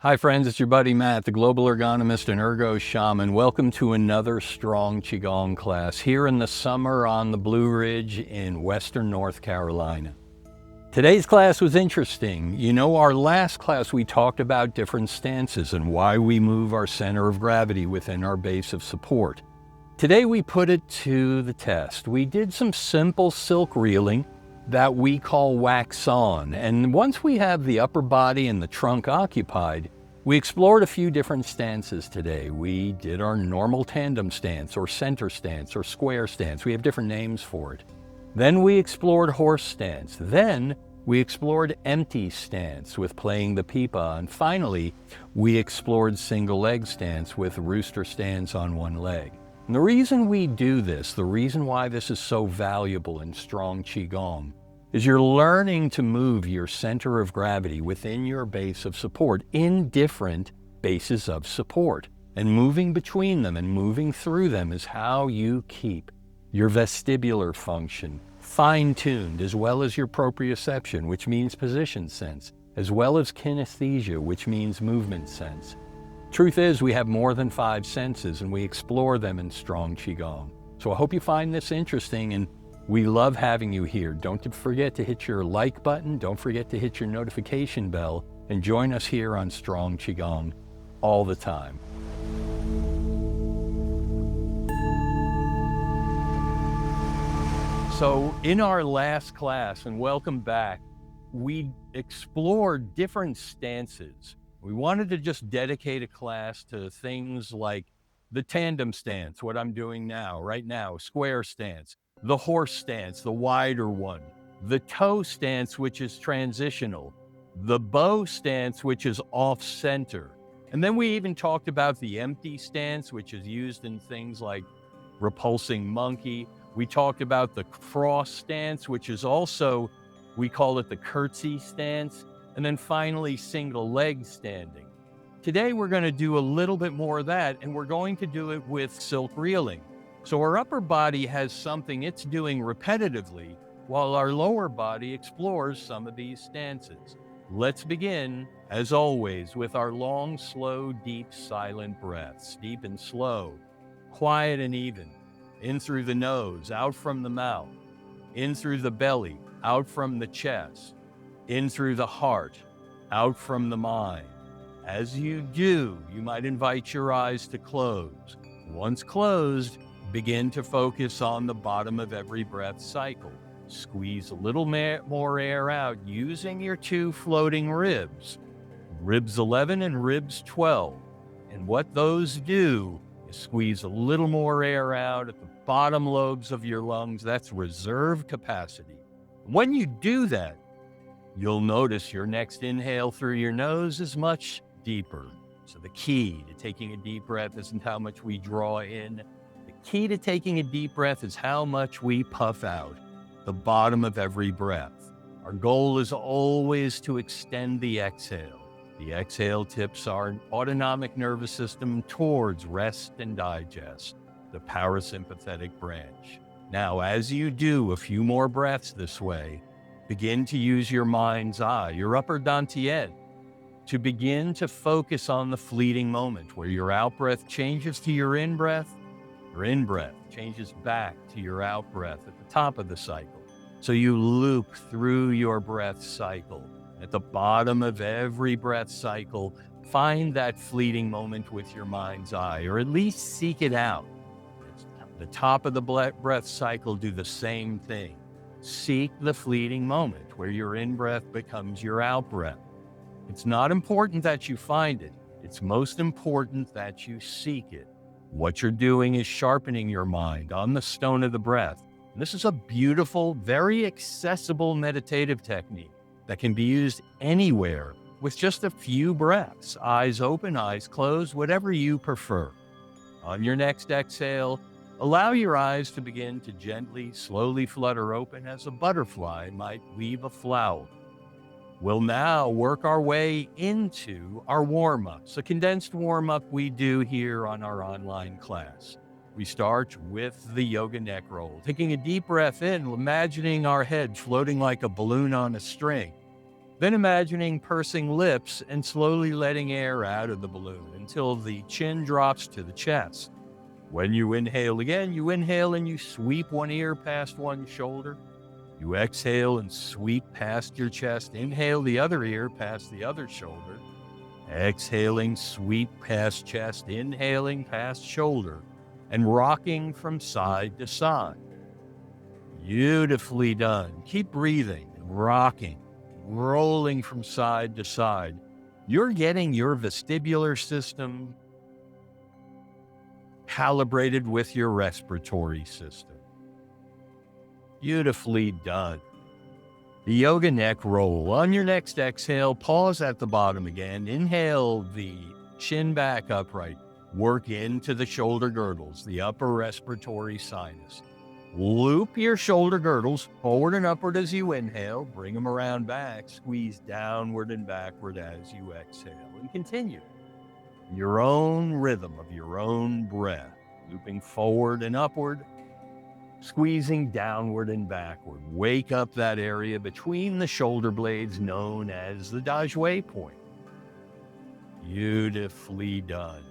Hi friends, it's your buddy Matt, the global ergonomist and ergo shaman. Welcome to another Strong Qigong class here in the summer on the Blue Ridge in Western North Carolina. Today's class was interesting. You know, our last class we talked about different stances and why we move our center of gravity within our base of support. Today we put it to the test. We did some simple silk reeling that we call wax on. And once we have the upper body and the trunk occupied, we explored a few different stances today. We did our normal tandem stance or center stance or square stance. We have different names for it. Then we explored horse stance. Then we explored empty stance with playing the pipa. And finally, we explored single leg stance with rooster stance on one leg. And the reason we do this, the reason why this is so valuable in Strong Qigong, is you're learning to move your center of gravity within your base of support in different bases of support. And moving between them and moving through them is how you keep your vestibular function fine-tuned, as well as your proprioception, which means position sense, as well as kinesthesia, which means movement sense. Truth is, we have more than 5 senses and we explore them in Strong Qigong. So I hope you find this interesting, and we love having you here. Don't forget to hit your like button. Don't forget to hit your notification bell and join us here on Strong Qigong all the time. So in our last class, and welcome back, we explored different stances. We wanted to just dedicate a class to things like the tandem stance, what I'm doing now, right now, square stance, the horse stance, the wider one, the toe stance, which is transitional, the bow stance, which is off center. And then we even talked about the empty stance, which is used in things like repulsing monkey. We talked about the cross stance, which is also, we call it the curtsy stance. And then finally, single leg standing. Today, we're going to do a little bit more of that, and we're going to do it with silk reeling. So our upper body has something it's doing repetitively, while our lower body explores some of these stances. Let's begin, as always, with our long, slow, deep, silent breaths. Deep and slow, quiet and even. In through the nose, out from the mouth. In through the belly, out from the chest. In through the heart, out from the mind. As you do, you might invite your eyes to close. Once closed, begin to focus on the bottom of every breath cycle. Squeeze a little more air out using your 2 floating ribs, ribs 11 and ribs 12. And what those do is squeeze a little more air out at the bottom lobes of your lungs. That's reserve capacity. When you do that, you'll notice your next inhale through your nose is much deeper. So the key to taking a deep breath isn't how much we draw in. The key to taking a deep breath is how much we puff out the bottom of every breath. Our goal is always to extend the exhale. The exhale tips our autonomic nervous system towards rest and digest, the parasympathetic branch. Now, as you do a few more breaths this way, begin to use your mind's eye, your upper dantian, to begin to focus on the fleeting moment where your out-breath changes to your in-breath, your in-breath changes back to your out-breath at the top of the cycle. So you loop through your breath cycle. At the bottom of every breath cycle, find that fleeting moment with your mind's eye, or at least seek it out. At the top of the breath cycle, do the same thing. Seek the fleeting moment where your in-breath becomes your out-breath. It's not important that you find it. It's most important that you seek it. What you're doing is sharpening your mind on the stone of the breath. And this is a beautiful, very accessible meditative technique that can be used anywhere with just a few breaths. Eyes open, eyes closed, whatever you prefer. On your next exhale, allow your eyes to begin to gently, slowly flutter open as a butterfly might weave a flower. We'll now work our way into our warm-ups, a condensed warm-up we do here on our online class. We start with the yoga neck roll, taking a deep breath in, imagining our head floating like a balloon on a string. Then imagining pursing lips and slowly letting air out of the balloon until the chin drops to the chest. When you inhale again, you inhale and you sweep one ear past one shoulder. You exhale and sweep past your chest. Inhale the other ear past the other shoulder. Exhaling, sweep past chest. Inhaling past shoulder. And rocking from side to side. Beautifully done. Keep breathing and rocking, rolling from side to side. You're getting your vestibular system calibrated with your respiratory system. Beautifully done. The yoga neck roll. On your next exhale, pause at the bottom again. Inhale the chin back upright. Work into the shoulder girdles, the upper respiratory sinus. Loop your shoulder girdles forward and upward as you inhale. Bring them around back. Squeeze downward and backward as you exhale. And continue. Your own rhythm of your own breath. Looping forward and upward. Squeezing downward and backward. Wake up that area between the shoulder blades known as the Da Jue point. Beautifully done.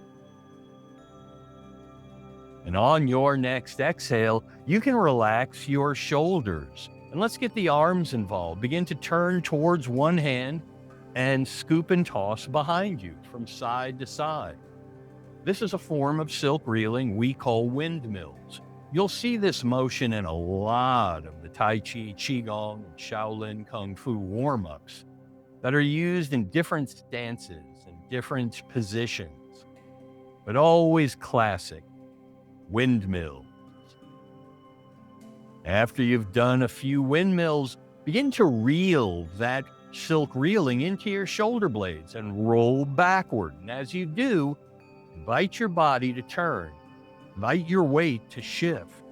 And on your next exhale, you can relax your shoulders. And let's get the arms involved. Begin to turn towards one hand and scoop and toss behind you from side to side. This is a form of silk reeling we call windmills. You'll see this motion in a lot of the Tai Chi, Qigong, and Shaolin Kung Fu warm-ups that are used in different stances and different positions, but always classic. Windmills. After you've done a few windmills, begin to reel that silk reeling into your shoulder blades and roll backward. And as you do, invite your body to turn. Invite your weight to shift.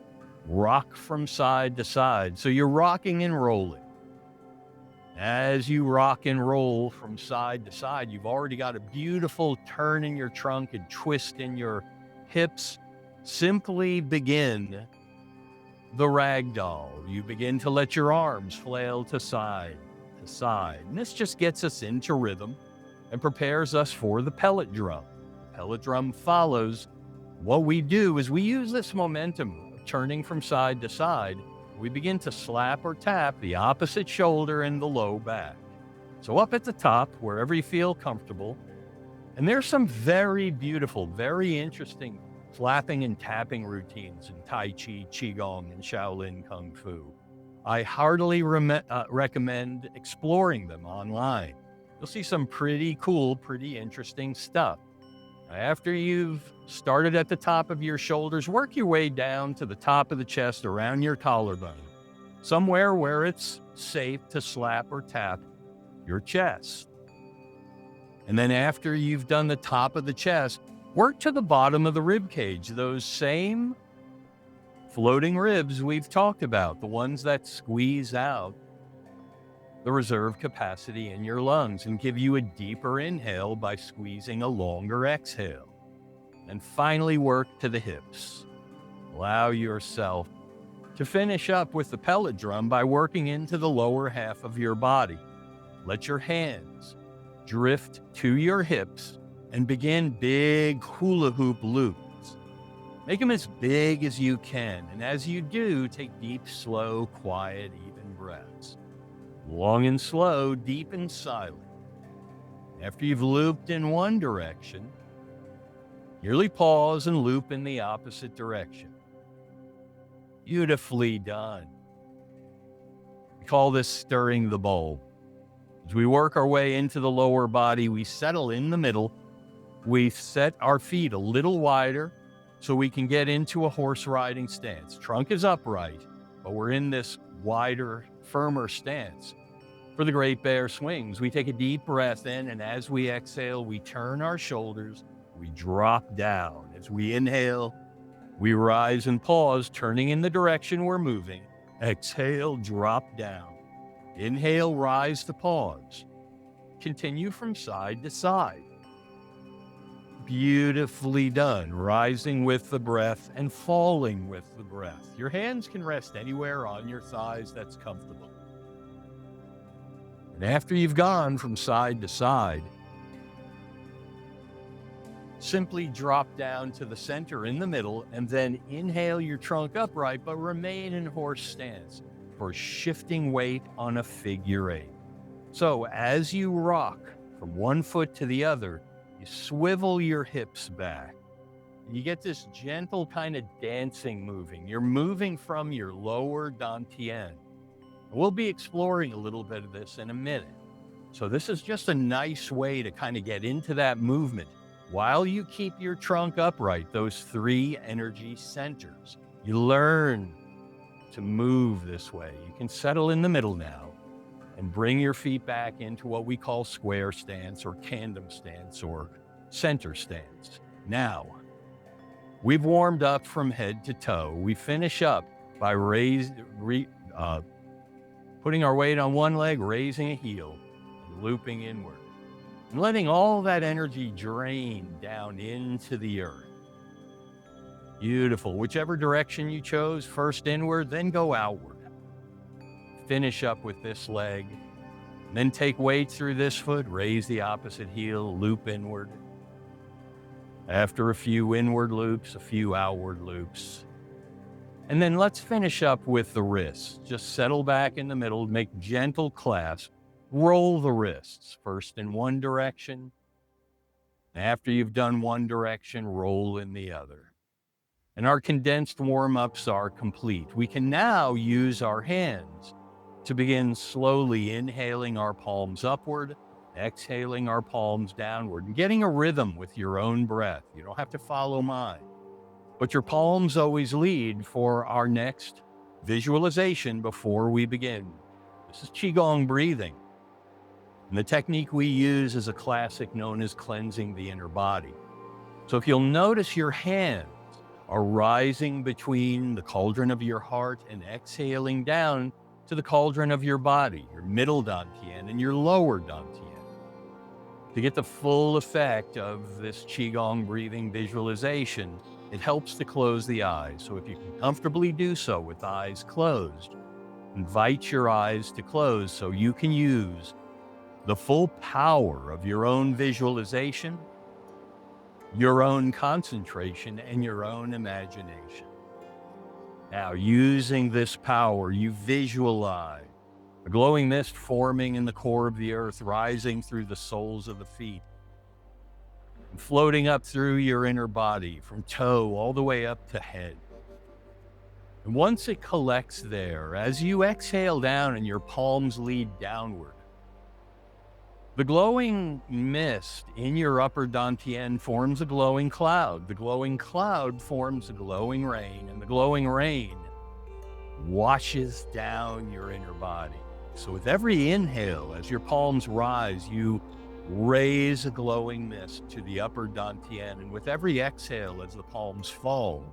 Rock from side to side. So you're rocking and rolling. As you rock and roll from side to side, you've already got a beautiful turn in your trunk and twist in your hips. Simply begin the ragdoll. You begin to let your arms flail to side to side. And this just gets us into rhythm and prepares us for the pellet drum. The pellet drum follows. What we do is we use this momentum of turning from side to side. We begin to slap or tap the opposite shoulder and the low back. So up at the top, wherever you feel comfortable. And there's some very beautiful, very interesting slapping and tapping routines in Tai Chi, Qigong, and Shaolin Kung Fu. I heartily recommend exploring them online. You'll see some pretty cool, pretty interesting stuff. After you've started at the top of your shoulders, work your way down to the top of the chest around your collarbone, somewhere where it's safe to slap or tap your chest. And then after you've done the top of the chest, work to the bottom of the rib cage, those same floating ribs we've talked about, the ones that squeeze out the reserve capacity in your lungs and give you a deeper inhale by squeezing a longer exhale. And finally work to the hips. Allow yourself to finish up with the pellet drum by working into the lower half of your body. Let your hands drift to your hips and begin big hula hoop loops. Make them as big as you can. And as you do, take deep, slow, quiet, even breaths. Long and slow, deep and silent. After you've looped in one direction, nearly pause and loop in the opposite direction. Beautifully done. We call this stirring the bowl. As we work our way into the lower body, we settle in the middle. We set our feet a little wider so we can get into a horse riding stance. Trunk is upright, but we're in this wider, firmer stance. For the Great Bear swings, we take a deep breath in, and as we exhale, we turn our shoulders, we drop down. As we inhale, we rise and pause, turning in the direction we're moving. Exhale, drop down. Inhale, rise to pause. Continue from side to side. Beautifully done, rising with the breath and falling with the breath. Your hands can rest anywhere on your thighs that's comfortable. And after you've gone from side to side, simply drop down to the center in the middle and then inhale your trunk upright, but remain in horse stance for shifting weight on a figure eight. So as you rock from one foot to the other, you swivel your hips back. You get this gentle kind of dancing moving. You're moving from your lower dantian. We'll be exploring a little bit of this in a minute. So this is just a nice way to kind of get into that movement while you keep your trunk upright, those three energy centers. You learn to move this way. You can settle in the middle now and bring your feet back into what we call square stance or tandem stance or center stance. Now, we've warmed up from head to toe. We finish up by putting our weight on one leg, raising a heel, and looping inward, and letting all that energy drain down into the earth. Beautiful. Whichever direction you chose, first inward, then go outward. Finish up with this leg, then take weight through this foot, raise the opposite heel, loop inward. After a few inward loops, a few outward loops. And then let's finish up with the wrists. Just settle back in the middle, make gentle clasp, roll the wrists, first in one direction. After you've done one direction, roll in the other. And our condensed warm-ups are complete. We can now use our hands to begin slowly inhaling our palms upward, exhaling our palms downward, and getting a rhythm with your own breath. You don't have to follow mine. But your palms always lead for our next visualization before we begin. This is Qigong breathing. And the technique we use is a classic known as cleansing the inner body. So if you'll notice, your hands are rising between the cauldron of your heart and exhaling down to the cauldron of your body, your middle dantian and your lower dantian. To get the full effect of this Qigong breathing visualization, it helps to close the eyes. So if you can comfortably do so with eyes closed, invite your eyes to close so you can use the full power of your own visualization, your own concentration, and your own imagination. Now, using this power, you visualize a glowing mist forming in the core of the earth, rising through the soles of the feet, and floating up through your inner body from toe all the way up to head. And once it collects there, as you exhale down and your palms lead downward, the glowing mist in your upper dantian forms a glowing cloud. The glowing cloud forms a glowing rain, and the glowing rain washes down your inner body. So with every inhale, as your palms rise, you raise a glowing mist to the upper dantian, and with every exhale, as the palms fall,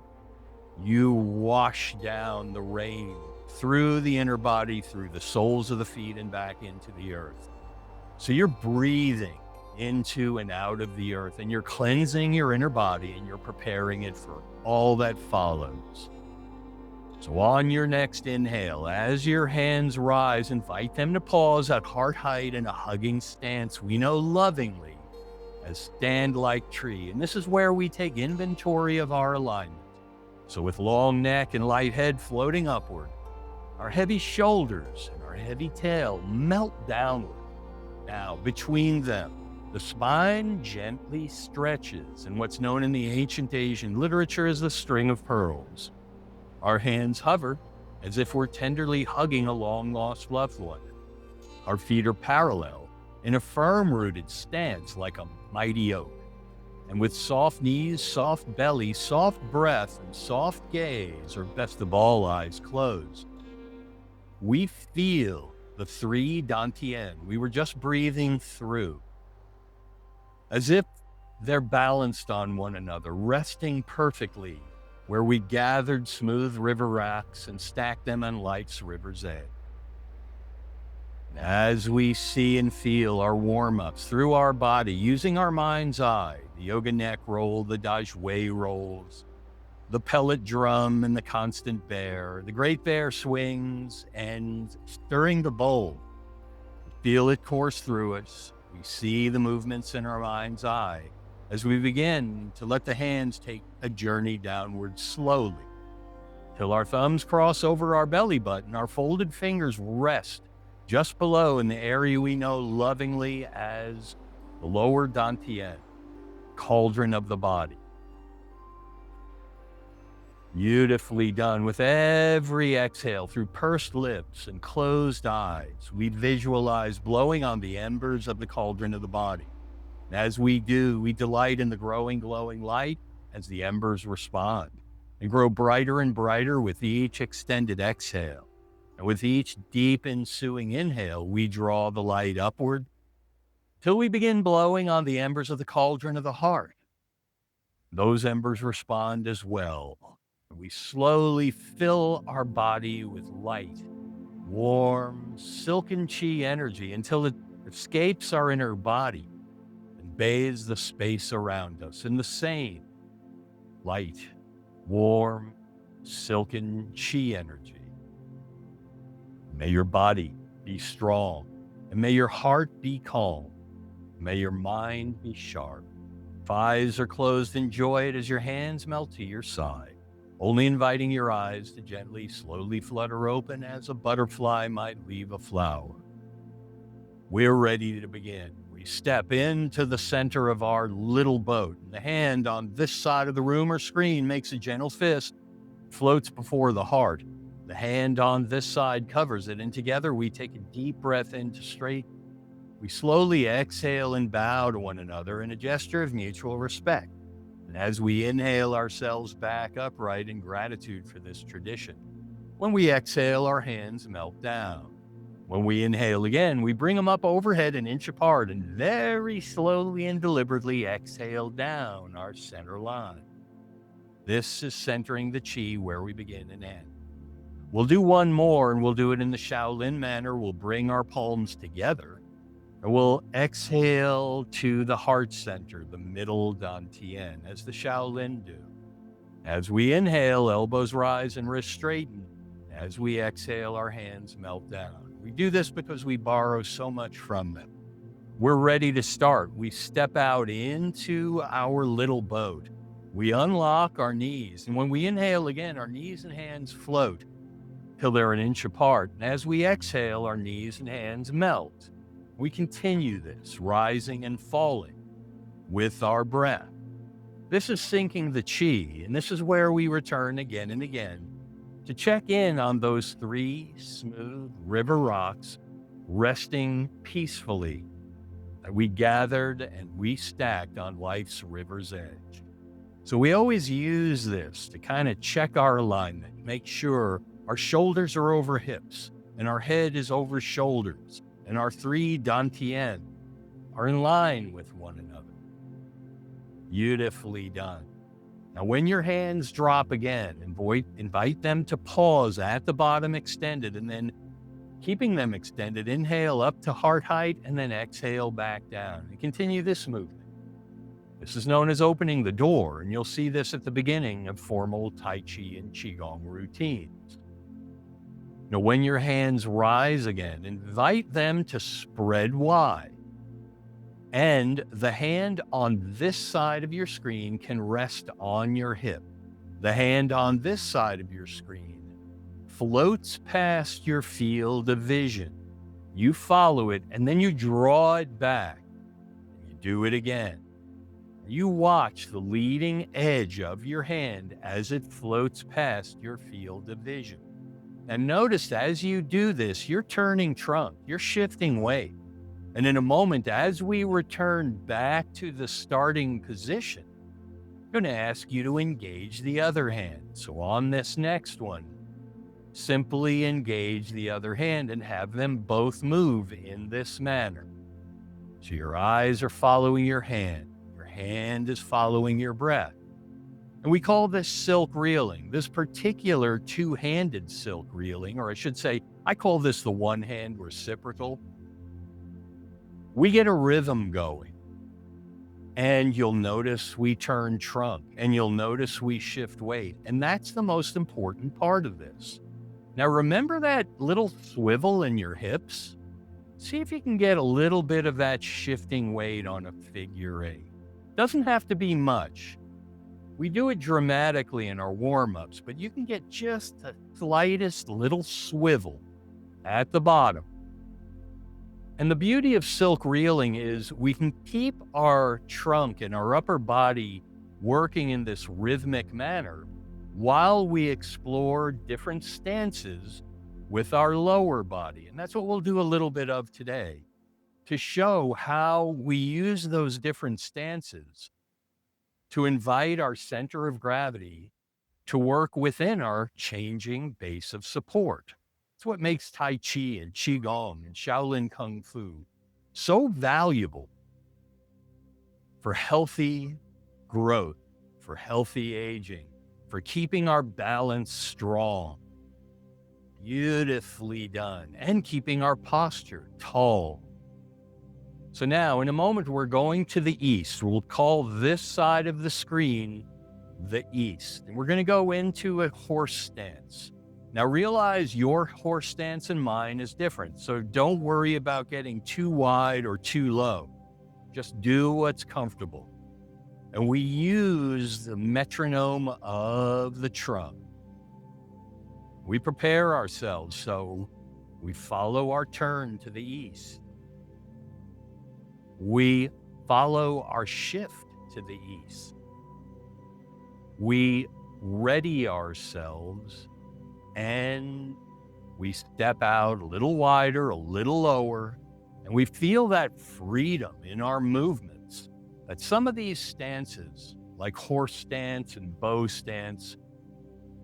you wash down the rain through the inner body, through the soles of the feet, and back into the earth. So you're breathing into and out of the earth, and you're cleansing your inner body, and you're preparing it for all that follows. So on your next inhale, as your hands rise, invite them to pause at heart height in a hugging stance we know lovingly as stand like tree. And this is where we take inventory of our alignment. So with long neck and light head floating upward, our heavy shoulders and our heavy tail melt downward. Now, between them, the spine gently stretches in what's known in the ancient Asian literature as the string of pearls. Our hands hover as if we're tenderly hugging a long-lost loved one. Our feet are parallel in a firm-rooted stance like a mighty oak. And with soft knees, soft belly, soft breath, and soft gaze, or best of all, eyes closed, we feel the three dantian we were just breathing through, as if they're balanced on one another, resting perfectly where we gathered smooth river rocks and stacked them on life's river's edge. As we see and feel our warm-ups through our body, using our mind's eye, the yoga neck roll, the dai wei rolls, the pellet drum and the constant bear, the great bear swings, and stirring the bowl, feel it course through us. We see the movements in our mind's eye as we begin to let the hands take a journey downward slowly, till our thumbs cross over our belly button. Our folded fingers rest just below in the area we know lovingly as the lower dantian, cauldron of the body. Beautifully done. With every exhale, through pursed lips and closed eyes, we visualize blowing on the embers of the cauldron of the body. As we do, we delight in the growing, glowing light as the embers respond and grow brighter and brighter with each extended exhale. And with each deep ensuing inhale, we draw the light upward till we begin blowing on the embers of the cauldron of the heart. Those embers respond as well. We slowly fill our body with light, warm, silken chi energy until it escapes our inner body and bathes the space around us in the same light, warm, silken chi energy. May your body be strong, and may your heart be calm. May your mind be sharp. If eyes are closed, enjoy it as your hands melt to your side, only inviting your eyes to gently, slowly flutter open as a butterfly might leave a flower. We're ready to begin. We step into the center of our little boat. The hand on this side of the room or screen makes a gentle fist, floats before the heart. The hand on this side covers it, and together we take a deep breath into straight. We slowly exhale and bow to one another in a gesture of mutual respect. And as we inhale ourselves back upright in gratitude for this tradition, when we exhale, our hands melt down. When we inhale again, we bring them up overhead an inch apart and very slowly and deliberately exhale down our center line. This is centering the chi where we begin and end. We'll do one more, and we'll do it in the Shaolin manner. We'll bring our palms together, and we'll exhale to the heart center, the middle dantian, as the Shaolin do. As we inhale, elbows rise and wrists straighten. As we exhale, our hands melt down. We do this because we borrow so much from them. We're ready to start. We step out into our little boat. We unlock our knees, and when we inhale again, our knees and hands float till they're an inch apart. And as we exhale, our knees and hands melt. We continue this, rising and falling with our breath. This is sinking the chi, and this is where we return again and again to check in on those three smooth river rocks resting peacefully that we gathered and we stacked on life's river's edge. So we always use this to kind of check our alignment, make sure our shoulders are over hips and our head is over shoulders and our three dantian are in line with one another. Beautifully done. Now, when your hands drop again, invite them to pause at the bottom extended, and then keeping them extended, inhale up to heart height and then exhale back down. And continue this movement. This is known as opening the door, and you'll see this at the beginning of formal Tai Chi and Qigong routines. Now, when your hands rise again, invite them to spread wide. And the hand on this side of your screen can rest on your hip. The hand on this side of your screen floats past your field of vision. You follow it, and then you draw it back. You do it again. You watch the leading edge of your hand as it floats past your field of vision. And notice as you do this, you're turning trunk, you're shifting weight. And in a moment, as we return back to the starting position, I'm going to ask you to engage the other hand. So on this next one, simply engage the other hand and have them both move in this manner. So your eyes are following your hand is following your breath. And we call this silk reeling, this particular two-handed silk reeling, or I should say, I call this the one-hand reciprocal. We get a rhythm going, and you'll notice we turn trunk, and you'll notice we shift weight, and that's the most important part of this. Now remember that little swivel in your hips? See if you can get a little bit of that shifting weight on a figure eight. Doesn't have to be much. We do it dramatically in our warm-ups, but you can get just the slightest little swivel at the bottom. And the beauty of silk reeling is we can keep our trunk and our upper body working in this rhythmic manner while we explore different stances with our lower body. And that's what we'll do a little bit of today, to show how we use those different stances to invite our center of gravity to work within our changing base of support. It's what makes Tai Chi and Qigong and Shaolin Kung Fu so valuable for healthy growth, for healthy aging, for keeping our balance strong. Beautifully done. And keeping our posture tall. So now, in a moment, we're going to the east. We'll call this side of the screen the east. And we're going to go into a horse stance. Now, realize your horse stance and mine is different. So don't worry about getting too wide or too low. Just do what's comfortable. And we use the metronome of the trunk. We prepare ourselves, so we follow our turn to the east. We follow our shift to the east. We ready ourselves and we step out a little wider, a little lower, and we feel that freedom in our movements. That some of these stances, like horse stance and bow stance,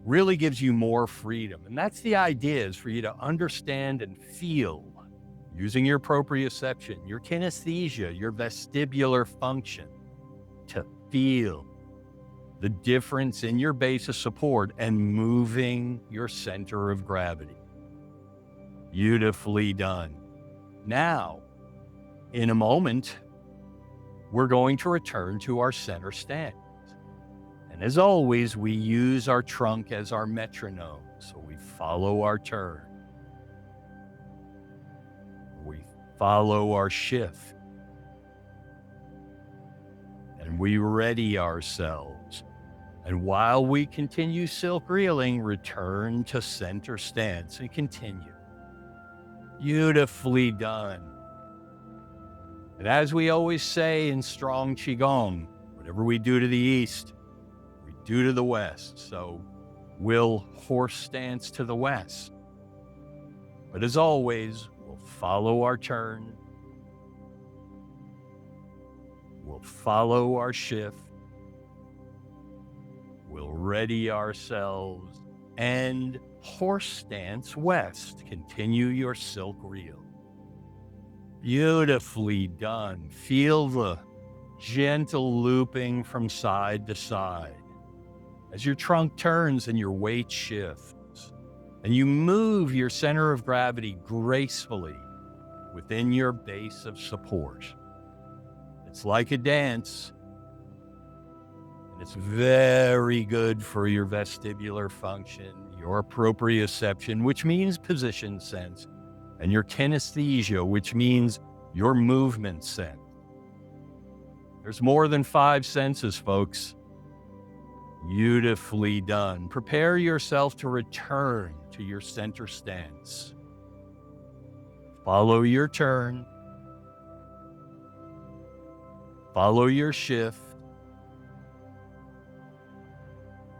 really gives you more freedom. And that's the idea, is for you to understand and feel, using your proprioception, your kinesthesia, your vestibular function, to feel the difference in your base of support and moving your center of gravity. Beautifully done. Now, in a moment, we're going to return to our center stance. And as always, we use our trunk as our metronome, so we follow our turn. We follow our shift. And we ready ourselves. And while we continue silk reeling, return to center stance and continue. Beautifully done. And as we always say in Strong Qigong, whatever we do to the east, we do to the west. So we'll horse stance to the west. But as always, we'll follow our turn. We'll follow our shift. We'll ready ourselves and horse stance west. Continue your silk reel. Beautifully done. Feel the gentle looping from side to side as your trunk turns and your weight shifts, and you move your center of gravity gracefully within your base of support. It's like a dance, and it's very good for your vestibular function, your proprioception, which means position sense, and your kinesthesia, which means your movement sense. There's more than 5 senses, folks. Beautifully done. Prepare yourself to return to your center stance. Follow your turn. Follow your shift.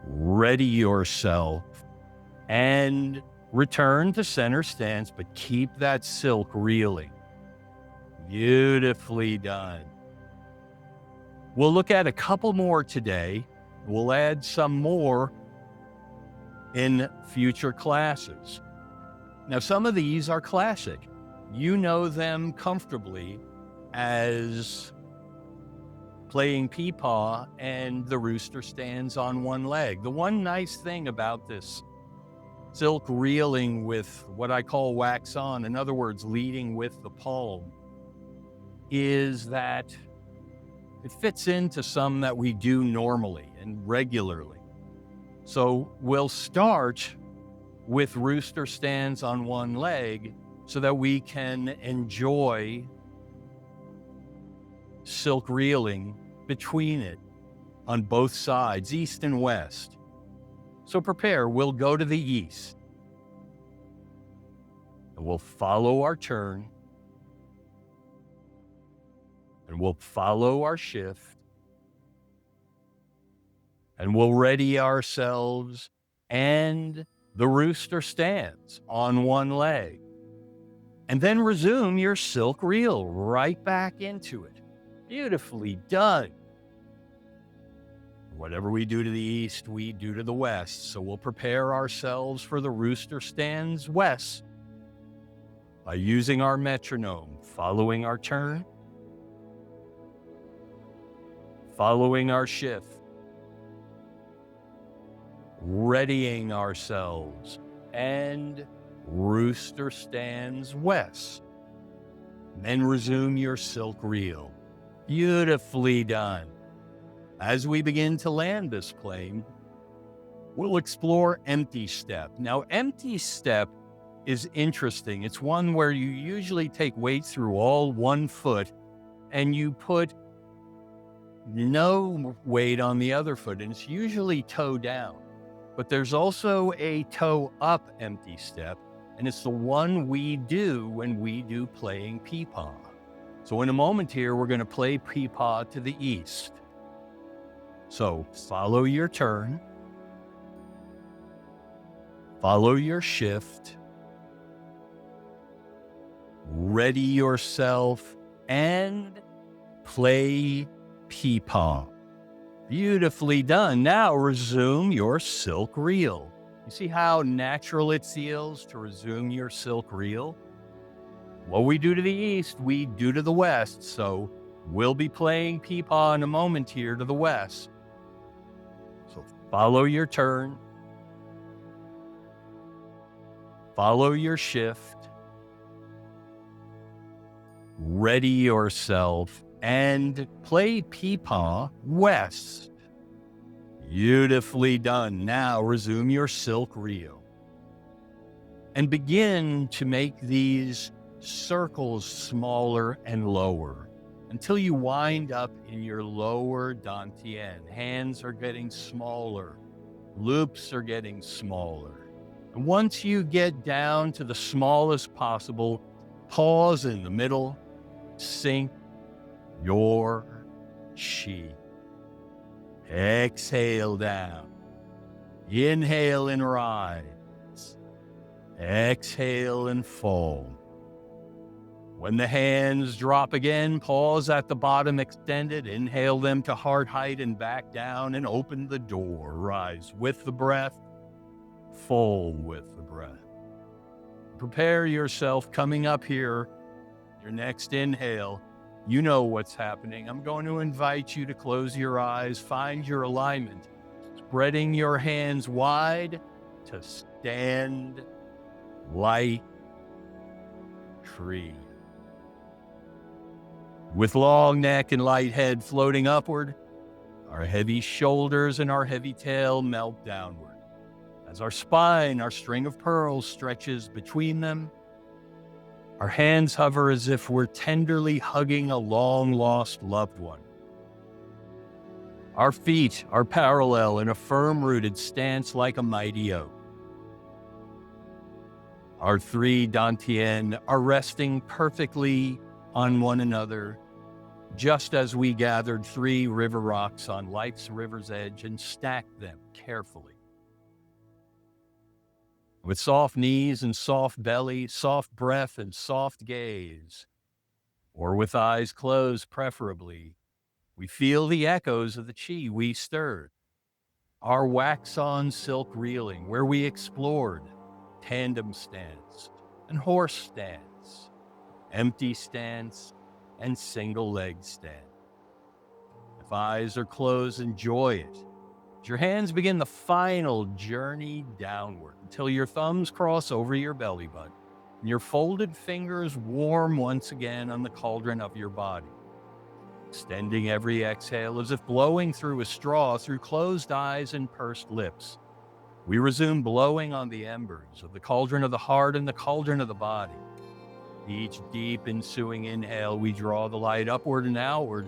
Ready yourself and return to center stance, but keep that silk reeling. Beautifully done. We'll look at a couple more today. We'll add some more in future classes. Now, some of these are classic. You know them comfortably as playing peepaw and the rooster stands on one leg. The one nice thing about this silk reeling with what I call wax on, in other words, leading with the palm, is that it fits into some that we do normally and regularly. So we'll start with rooster stands on one leg, so that we can enjoy silk reeling between it on both sides, east and west. So prepare, we'll go to the east. And we'll follow our turn. And we'll follow our shift. And we'll ready ourselves, and the rooster stands on one leg. And then resume your silk reel right back into it. Beautifully done. Whatever we do to the east, we do to the west. So we'll prepare ourselves for the rooster stands west by using our metronome, following our turn, following our shift, readying ourselves, and rooster stands west. Then resume your silk reel. Beautifully done. As we begin to land this plane, we'll explore empty step. Now, empty step is interesting. It's one where you usually take weight through all one foot and you put no weight on the other foot, and it's usually toe down. But there's also a toe up empty step, and it's the one we do when we do playing peepaw. So in a moment here, we're going to play peepaw to the east. So follow your turn, follow your shift, ready yourself, and play peepaw. Beautifully done. Now resume your silk reel. You see how natural it feels to resume your silk reel? What we do to the east, we do to the west. So we'll be playing peepaw in a moment here to the west. So follow your turn, follow your shift, ready yourself, and play peepaw west. Beautifully done. Now resume your silk reel and begin to make these circles smaller and lower until you wind up in your lower dantian. Hands are getting smaller, loops are getting smaller. And once you get down to the smallest possible, pause in the middle, sink your chi. Exhale down. Inhale and rise. Exhale and fall. When the hands drop again, pause at the bottom extended. Inhale them to heart height and back down and open the door. Rise with the breath, fall with the breath. Prepare yourself coming up here. Your next inhale, you know what's happening. I'm going to invite you to close your eyes, find your alignment, spreading your hands wide to stand like tree. With long neck and light head floating upward, our heavy shoulders and our heavy tail melt downward. As our spine, our string of pearls stretches between them, our hands hover as if we're tenderly hugging a long-lost loved one. Our feet are parallel in a firm-rooted stance like a mighty oak. Our three dantian are resting perfectly on one another, just as we gathered three river rocks on life's river's edge and stacked them carefully. With soft knees and soft belly, soft breath and soft gaze, or with eyes closed preferably, we feel the echoes of the chi we stirred. Our wax-on silk reeling, where we explored tandem stance and horse stance, empty stance and single leg stance. If eyes are closed, enjoy it. As your hands begin the final journey downward until your thumbs cross over your belly button and your folded fingers warm once again on the cauldron of your body. Extending every exhale as if blowing through a straw through closed eyes and pursed lips. We resume blowing on the embers of the cauldron of the heart and the cauldron of the body. Each deep ensuing inhale, we draw the light upward and outward.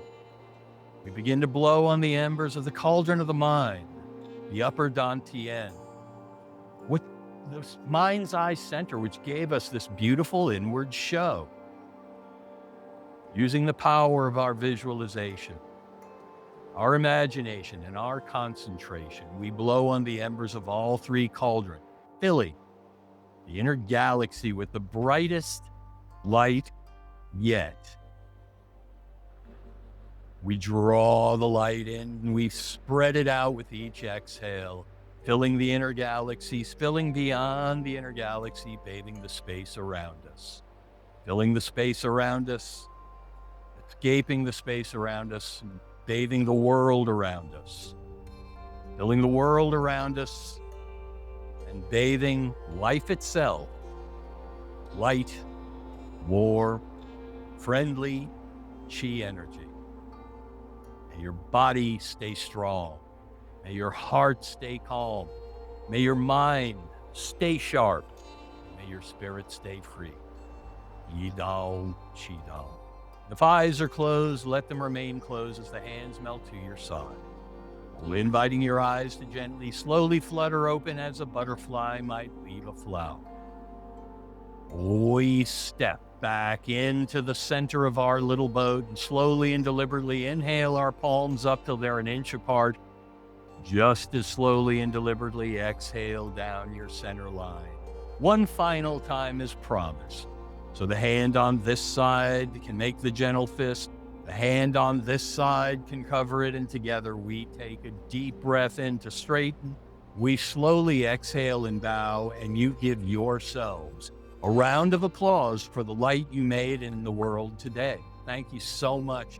We begin to blow on the embers of the cauldron of the mind, the upper dantian, with the mind's eye center, which gave us this beautiful inward show. Using the power of our visualization, our imagination, and our concentration, we blow on the embers of all three cauldrons, filling the inner galaxy with the brightest light yet. We draw the light in and we spread it out with each exhale, filling the inner galaxy, spilling beyond the inner galaxy, bathing the space around us. Filling the space around us, escaping the space around us, and bathing the world around us. Filling the world around us and bathing life itself. Light, warm, friendly chi energy. May your body stay strong. May your heart stay calm. May your mind stay sharp. May your spirit stay free. Yi Dao, Qi Dao. If eyes are closed, let them remain closed as the hands melt to your side. Inviting your eyes to gently, slowly flutter open as a butterfly might leave a flower. We step back into the center of our little boat and slowly and deliberately inhale our palms up till they're an inch apart. Just as slowly and deliberately exhale down your center line. One final time as promised. So the hand on this side can make the gentle fist. The hand on this side can cover it, and together we take a deep breath in to straighten. We slowly exhale and bow, and you give yourselves a round of applause for the light you made in the world today. Thank you so much.